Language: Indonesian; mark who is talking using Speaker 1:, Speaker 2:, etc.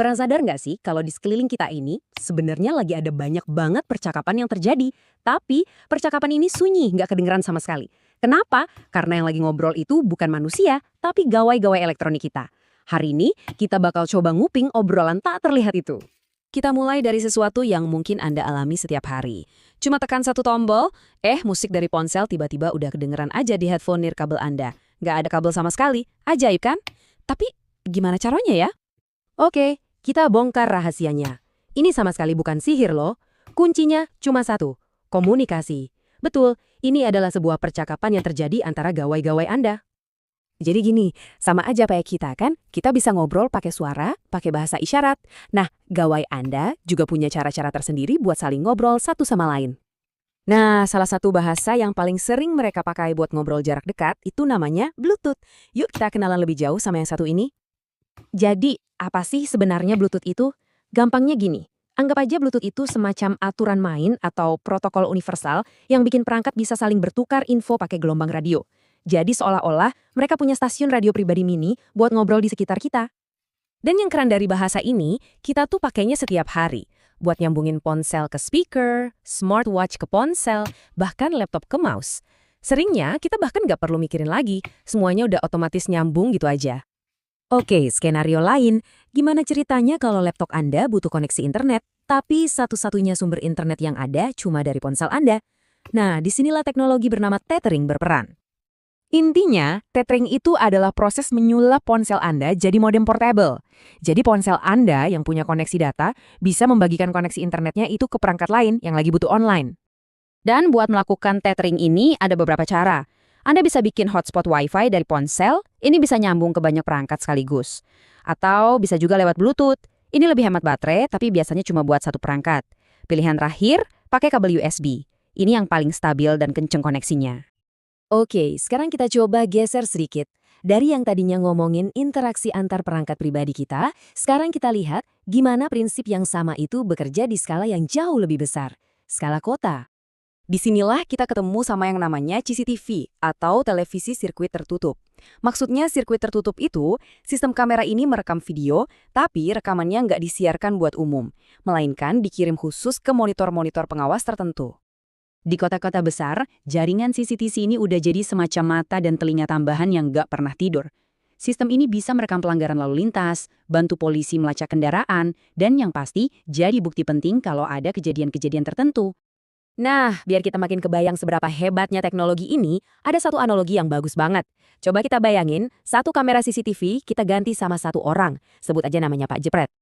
Speaker 1: Pernah sadar nggak sih kalau di sekeliling kita ini sebenarnya lagi ada banyak banget percakapan yang terjadi, tapi percakapan ini sunyi, nggak kedengeran sama sekali. Kenapa? Karena yang lagi ngobrol itu bukan manusia, tapi gawai-gawai elektronik kita. Hari ini kita bakal coba nguping obrolan tak terlihat itu. Kita mulai dari sesuatu yang mungkin Anda alami setiap hari. Cuma tekan satu tombol, musik dari ponsel tiba-tiba udah kedengeran aja di headphone nirkabel Anda. Nggak ada kabel sama sekali, ajaib kan? Tapi gimana caranya ya? Oke, kita bongkar rahasianya. Ini sama sekali bukan sihir loh. Kuncinya cuma satu, komunikasi. Betul, ini adalah sebuah percakapan yang terjadi antara gawai-gawai Anda. Jadi gini, sama aja kayak kita kan, kita bisa ngobrol pakai suara, pakai bahasa isyarat. Nah, gawai Anda juga punya cara-cara tersendiri buat saling ngobrol satu sama lain. Nah, salah satu bahasa yang paling sering mereka pakai buat ngobrol jarak dekat itu namanya Bluetooth. Yuk kita kenalan lebih jauh sama yang satu ini. Jadi, apa sih sebenarnya Bluetooth itu? Gampangnya gini, anggap aja Bluetooth itu semacam aturan main atau protokol universal yang bikin perangkat bisa saling bertukar info pakai gelombang radio. Jadi seolah-olah mereka punya stasiun radio pribadi mini buat ngobrol di sekitar kita. Dan yang keren dari bahasa ini, kita tuh pakainya setiap hari. Buat nyambungin ponsel ke speaker, smartwatch ke ponsel, bahkan laptop ke mouse. Seringnya kita bahkan nggak perlu mikirin lagi, semuanya udah otomatis nyambung gitu aja. Oke, skenario lain, gimana ceritanya kalau laptop Anda butuh koneksi internet, tapi satu-satunya sumber internet yang ada cuma dari ponsel Anda? Nah, disinilah teknologi bernama tethering berperan. Intinya, tethering itu adalah proses menyulap ponsel Anda jadi modem portable. Jadi ponsel Anda yang punya koneksi data bisa membagikan koneksi internetnya itu ke perangkat lain yang lagi butuh online. Dan buat melakukan tethering ini ada beberapa cara. Anda bisa bikin hotspot Wi-Fi dari ponsel, ini bisa nyambung ke banyak perangkat sekaligus. Atau bisa juga lewat Bluetooth, ini lebih hemat baterai tapi biasanya cuma buat satu perangkat. Pilihan terakhir, pakai kabel USB. Ini yang paling stabil dan kenceng koneksinya. Oke, sekarang kita coba geser sedikit. Dari yang tadinya ngomongin interaksi antar perangkat pribadi kita, sekarang kita lihat gimana prinsip yang sama itu bekerja di skala yang jauh lebih besar. Skala kota. Disinilah kita ketemu sama yang namanya CCTV atau televisi sirkuit tertutup. Maksudnya sirkuit tertutup itu, sistem kamera ini merekam video, tapi rekamannya nggak disiarkan buat umum, melainkan dikirim khusus ke monitor-monitor pengawas tertentu. Di kota-kota besar, jaringan CCTV ini udah jadi semacam mata dan telinga tambahan yang nggak pernah tidur. Sistem ini bisa merekam pelanggaran lalu lintas, bantu polisi melacak kendaraan, dan yang pasti jadi bukti penting kalau ada kejadian-kejadian tertentu. Nah, biar kita makin kebayang seberapa hebatnya teknologi ini, ada satu analogi yang bagus banget. Coba kita bayangin, satu kamera CCTV kita ganti sama satu orang, sebut aja namanya Pak Jepret.